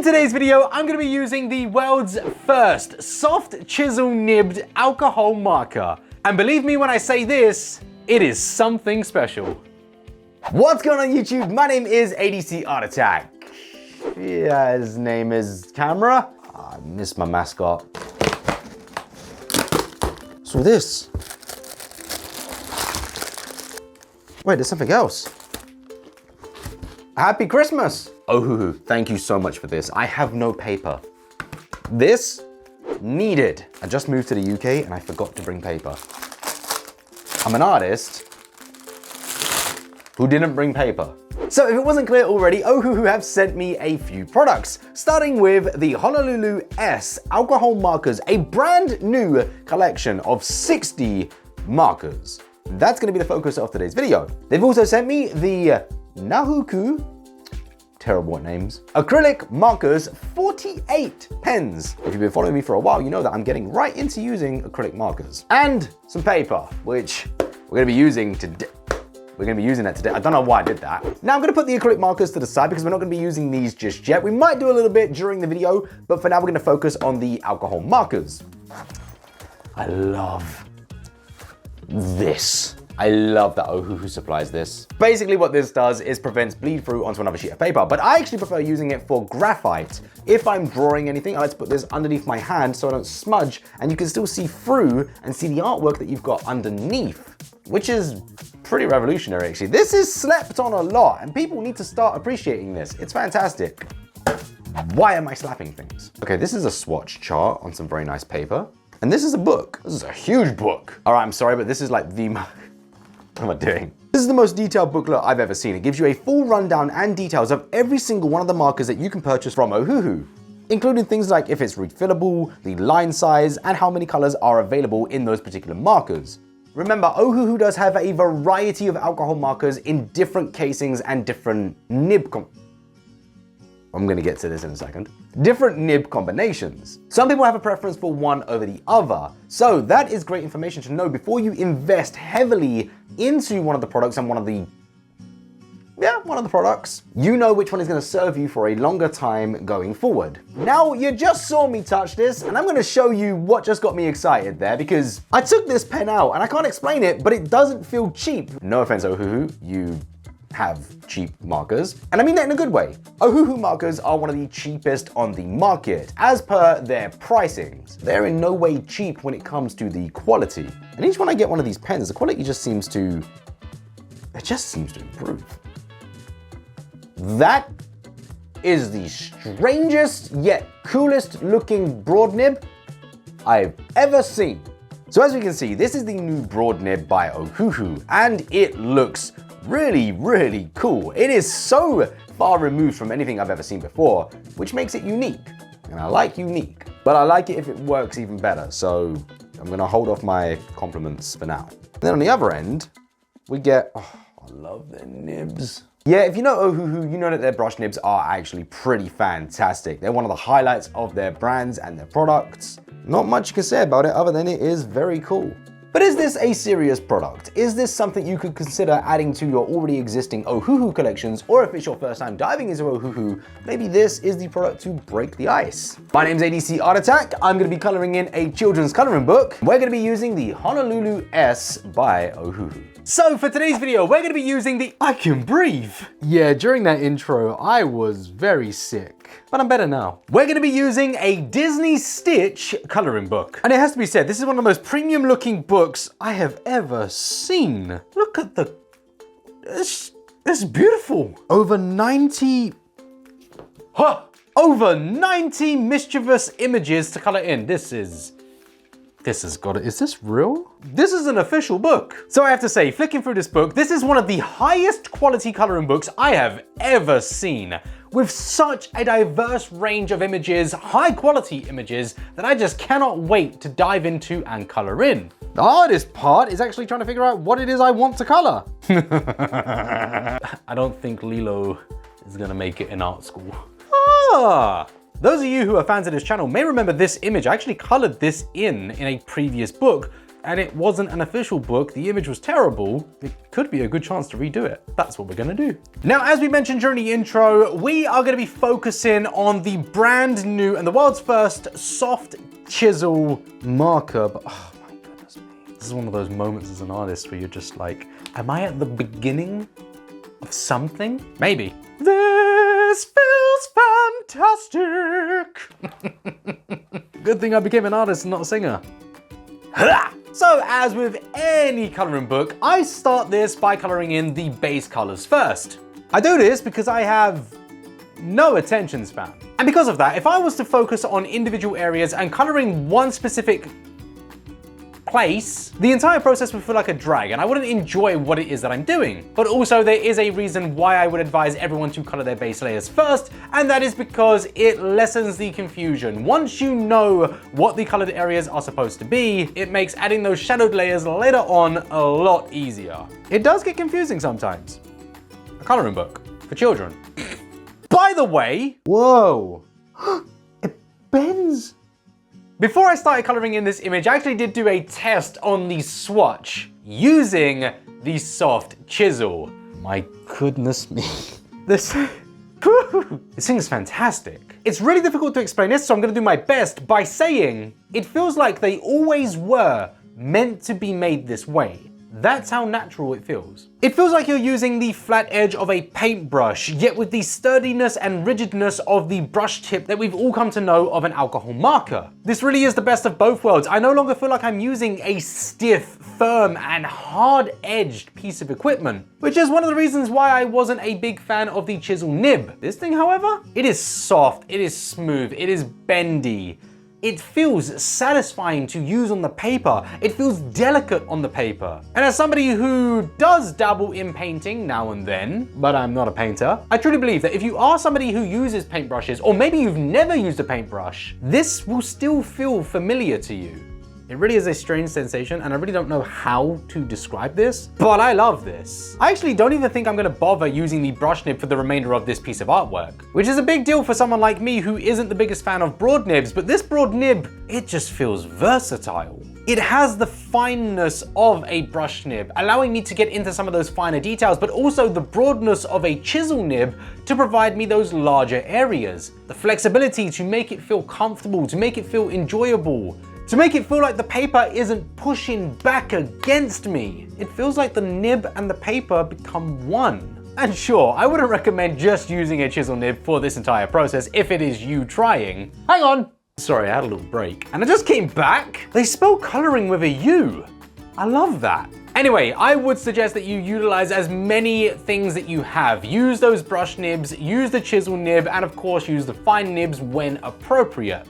today's video, I'm going to be using the world's first soft chisel nibbed alcohol marker. And believe me when I say this, it is something special. What's going on YouTube? My name is ADC Art Attack. Yeah, his name is Camera. I miss my mascot. So this. Wait, there's something else. Happy Christmas. Ohuhu, thank you so much for this. I have no paper. This, needed. I just moved to the UK and I forgot to bring paper. I'm an artist who didn't bring paper. So if it wasn't clear already, Ohuhu have sent me a few products, starting with the Honolulu S alcohol markers, a brand new collection of 60 markers. That's gonna be the focus of today's video. They've also sent me the Nahuku, terrible names, acrylic markers, 48 pens. If you've been following me for a while, you know that I'm getting right into using acrylic markers. And some paper, which we're gonna be using today. We're gonna be using that today. I don't know why I did that. Now I'm gonna put the acrylic markers to the side because we're not gonna be using these just yet. We might do a little bit during the video, but for now we're gonna focus on the alcohol markers. I love this. I love that Ohuhu supplies this. Basically what this does is prevents bleed through onto another sheet of paper, but I actually prefer using it for graphite. If I'm drawing anything, I like to put this underneath my hand so I don't smudge, and you can still see through and see the artwork that you've got underneath, which is pretty revolutionary actually. This is slept on a lot and people need to start appreciating this. It's fantastic. Why am I slapping things? Okay, this is a swatch chart on some very nice paper. And this is a book. This is a huge book. All right, I'm sorry, but this is like the what am I doing? This is the most detailed booklet I've ever seen. It gives you a full rundown and details of every single one of the markers that you can purchase from Ohuhu, including things like if it's refillable, the line size, and how many colors are available in those particular markers. Remember, Ohuhu does have a variety of alcohol markers in different casings and different nib I'm gonna get to this in a second. Different nib combinations. Some people have a preference for one over the other. So that is great information to know before you invest heavily into one of the products and one of the products. You know which one is gonna serve you for a longer time going forward. Now, you just saw me touch this, and I'm gonna show you what just got me excited there, because I took this pen out, and I can't explain it, but it doesn't feel cheap. No offense, Ohuhu, you have cheap markers, and I mean that in a good way. Ohuhu markers are one of the cheapest on the market, as per their pricings. They're in no way cheap when it comes to the quality. And each time I get one of these pens, the quality just seems to improve. That is the strangest yet coolest looking broad nib I've ever seen. So as we can see, this is the new broad nib by Ohuhu, and it looks really, really cool. It is so far removed from anything I've ever seen before, which makes it unique. And I like unique, but I like it if it works even better. So I'm gonna hold off my compliments for now. And then on the other end, we get, oh, I love their nibs. Yeah, if you know Ohuhu, you know that their brush nibs are actually pretty fantastic. They're one of the highlights of their brands and their products. Not much you can say about it other than it is very cool. But is this a serious product? Is this something you could consider adding to your already existing Ohuhu collections? Or if it's your first time diving into Ohuhu, maybe this is the product to break the ice. My name's ADC Art Attack. I'm gonna be coloring in a children's coloring book. We're gonna be using the Honolulu S by Ohuhu. So for today's video, we're gonna be using the I Can Breathe. Yeah, during that intro, I was very sick, but I'm better now. We're gonna be using a Disney Stitch coloring book. And it has to be said, this is one of the most premium looking books I have ever seen. Look at the, it's beautiful. Over 90 mischievous images to color in. This has got it. Is this real? This is an official book. So I have to say, flicking through this book, this is one of the highest quality coloring books I have ever seen, with such a diverse range of images, high quality images, that I just cannot wait to dive into and color in. The hardest part is actually trying to figure out what it is I want to color. I don't think Lilo is gonna make it in art school. Those of you who are fans of this channel may remember this image. I actually colored this in a previous book, and it wasn't an official book, the image was terrible, it could be a good chance to redo it. That's what we're gonna do. Now, as we mentioned during the intro, we are gonna be focusing on the brand new and the world's first Soft Chisel marker. But, oh my goodness me. This is one of those moments as an artist where you're just like, am I at the beginning of something? Maybe. This feels fantastic. Good thing I became an artist and not a singer. So as with any coloring book, I start this by coloring in the base colors first. I do this because I have no attention span. And because of that, if I was to focus on individual areas and coloring one specific place, the entire process would feel like a drag and I wouldn't enjoy what it is that I'm doing. But also there is a reason why I would advise everyone to color their base layers first, and that is because it lessens the confusion. Once you know what the colored areas are supposed to be, it makes adding those shadowed layers later on a lot easier. It does get confusing sometimes. A coloring book for children. By the way, whoa, it bends. Before I started coloring in this image, I actually did do a test on the swatch using the Soft Chisel. My goodness me. This thing is fantastic. It's really difficult to explain this, so I'm gonna do my best by saying it feels like they always were meant to be made this way. That's how natural it feels. It feels like you're using the flat edge of a paintbrush, yet with the sturdiness and rigidness of the brush tip that we've all come to know of an alcohol marker. This really is the best of both worlds. I no longer feel like I'm using a stiff, firm, and hard-edged piece of equipment, which is one of the reasons why I wasn't a big fan of the chisel nib. This thing, however, it is soft, it is smooth, it is bendy. It feels satisfying to use on the paper. It feels delicate on the paper. And as somebody who does dabble in painting now and then, but I'm not a painter, I truly believe that if you are somebody who uses paintbrushes, or maybe you've never used a paintbrush, this will still feel familiar to you. It really is a strange sensation, and I really don't know how to describe this, but I love this. I actually don't even think I'm gonna bother using the brush nib for the remainder of this piece of artwork, which is a big deal for someone like me who isn't the biggest fan of broad nibs, but this broad nib, it just feels versatile. It has the fineness of a brush nib, allowing me to get into some of those finer details, but also the broadness of a chisel nib to provide me those larger areas. The flexibility to make it feel comfortable, to make it feel enjoyable, to make it feel like the paper isn't pushing back against me. It feels like the nib and the paper become one. And sure, I wouldn't recommend just using a chisel nib for this entire process if it is you trying. Hang on. Sorry, I had a little break. And I just came back. They spell coloring with a U. I love that. Anyway, I would suggest that you utilize as many things that you have. Use those brush nibs, use the chisel nib, and of course use the fine nibs when appropriate.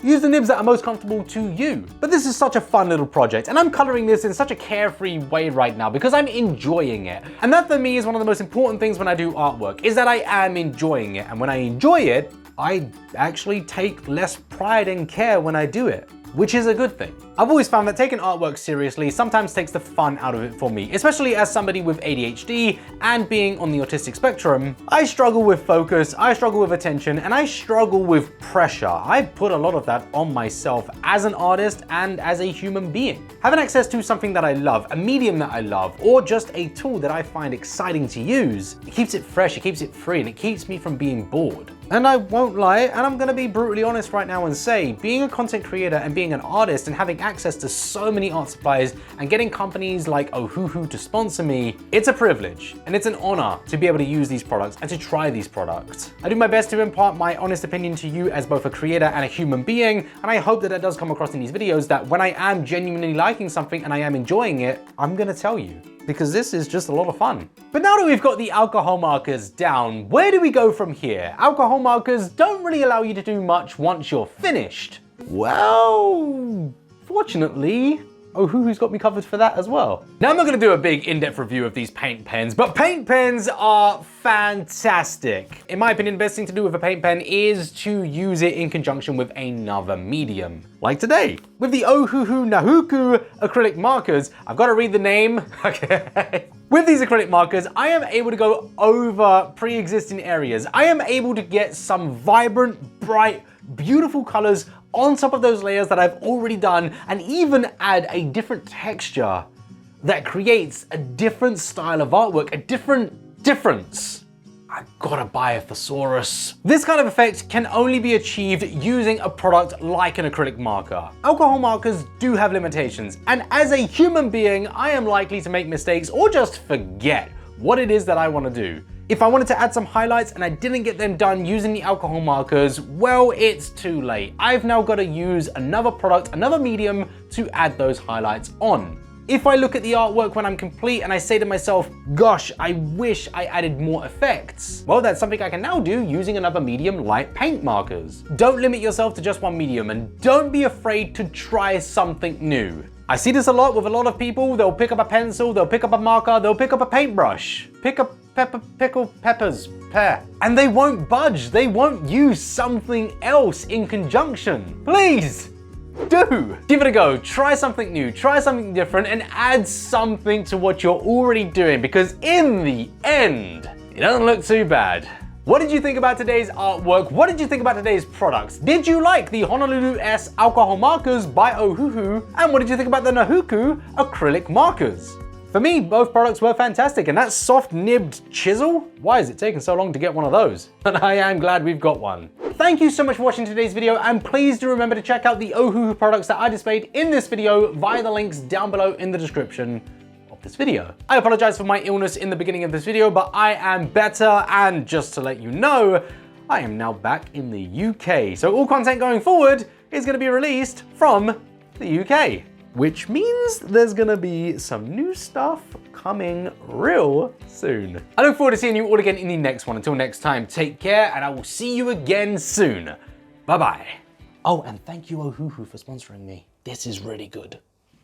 Use the nibs that are most comfortable to you. But this is such a fun little project, and I'm coloring this in such a carefree way right now because I'm enjoying it. And that for me is one of the most important things when I do artwork, is that I am enjoying it. And when I enjoy it, I actually take less pride and care when I do it, which is a good thing. I've always found that taking artwork seriously sometimes takes the fun out of it for me, especially as somebody with ADHD and being on the autistic spectrum. I struggle with focus, I struggle with attention, and I struggle with pressure. I put a lot of that on myself as an artist and as a human being. Having access to something that I love, a medium that I love, or just a tool that I find exciting to use, it keeps it fresh, it keeps it free, and it keeps me from being bored. And I won't lie, and I'm gonna be brutally honest right now and say, being a content creator and being an artist and having access to so many art supplies and getting companies like Ohuhu to sponsor me, it's a privilege and it's an honor to be able to use these products and to try these products. I do my best to impart my honest opinion to you as both a creator and a human being, and I hope that that does come across in these videos, that when I am genuinely liking something and I am enjoying it, I'm gonna tell you, because this is just a lot of fun. But now that we've got the alcohol markers down, where do we go from here? Alcohol markers don't really allow you to do much once you're finished. Well, fortunately, Ohuhu's got me covered for that as well. Now, I'm not gonna do a big in-depth review of these paint pens, but paint pens are fantastic. In my opinion, the best thing to do with a paint pen is to use it in conjunction with another medium. Like today, with the Ohuhu Nahuku acrylic markers. I've got to read the name, okay. With these acrylic markers, I am able to go over pre-existing areas. I am able to get some vibrant, bright, beautiful colors on top of those layers that I've already done and even add a different texture that creates a different style of artwork, a difference. I gotta buy a thesaurus. This kind of effect can only be achieved using a product like an acrylic marker. Alcohol markers do have limitations, and as a human being, I am likely to make mistakes or just forget what it is that I wanna do. If I wanted to add some highlights and I didn't get them done using the alcohol markers, well, it's too late. I've now gotta use another product, another medium to add those highlights on. If I look at the artwork when I'm complete and I say to myself, gosh, I wish I added more effects, well, that's something I can now do using another medium like paint markers. Don't limit yourself to just one medium, and don't be afraid to try something new. I see this a lot with a lot of people. They'll pick up a pencil, they'll pick up a marker, they'll pick up a paintbrush, pick up peppers, and they won't budge. They won't use something else in conjunction. Please. Do! Give it a go, try something new, try something different, and add something to what you're already doing, because in the end, it doesn't look too bad. What did you think about today's artwork? What did you think about today's products? Did you like the Honolulu S alcohol markers by Ohuhu? And what did you think about the Nahuku acrylic markers? For me, both products were fantastic, and that soft nibbed chisel? Why is it taking so long to get one of those? And I am glad we've got one. Thank you so much for watching today's video, and please do remember to check out the Ohuhu products that I displayed in this video via the links down below in the description of this video. I apologize for my illness in the beginning of this video, but I am better, and just to let you know, I am now back in the UK. So all content going forward is going to be released from the UK. Which means there's gonna be some new stuff coming real soon. I look forward to seeing you all again in the next one. Until next time, take care, and I will see you again soon. Bye-bye. Oh, and thank you Ohuhu for sponsoring me. This is really good.